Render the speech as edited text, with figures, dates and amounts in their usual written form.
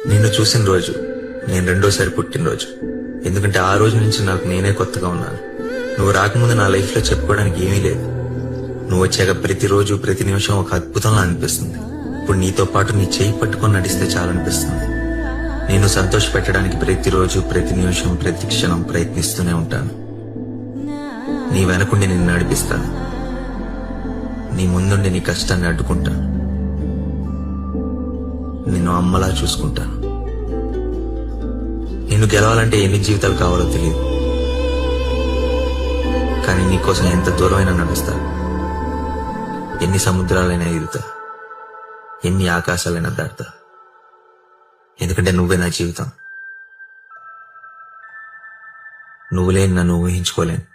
నిన్ను చూసిన రోజు నేను రెండోసారి పుట్టినరోజు. ఎందుకంటే ఆ రోజు నుంచి నాకు నేనే కొత్తగా ఉన్నాను. నువ్వు రాకముందు నా లైఫ్ లో చెప్పుకోవడానికి ఏమీ లేదు. నువ్వు వచ్చాక ప్రతిరోజు ప్రతి నిమిషం ఒక అద్భుతంలా అనిపిస్తుంది. ఇప్పుడు నీతో పాటు నీ చేయి పట్టుకొని నడిస్తే చాలనిపిస్తుంది. నేను సంతోష పెట్టడానికి ప్రతిరోజు ప్రతి నిమిషం ప్రతి క్షణం ప్రయత్నిస్తూనే ఉంటాను. నీ వెనకుండి నిన్ను నడిపిస్తాను. నీ ముందుండి నీ కష్టాన్ని అడ్డుకుంటాను. నిన్ను అమ్మలా చూసుకుంటాను. నిన్ను గెలవాలంటే ఎన్ని జీవితాలు కావాలో తెలియదు, కానీ నీకోసం ఎంత దూరమైనా నడుస్తా, ఎన్ని సముద్రాలైనా ఎదుగుతా, ఎన్ని ఆకాశాలైనా దాటుతా. ఎందుకంటే నువ్వే నా జీవితం. నువ్వు లేని నన్ను ఊహించుకోలేను.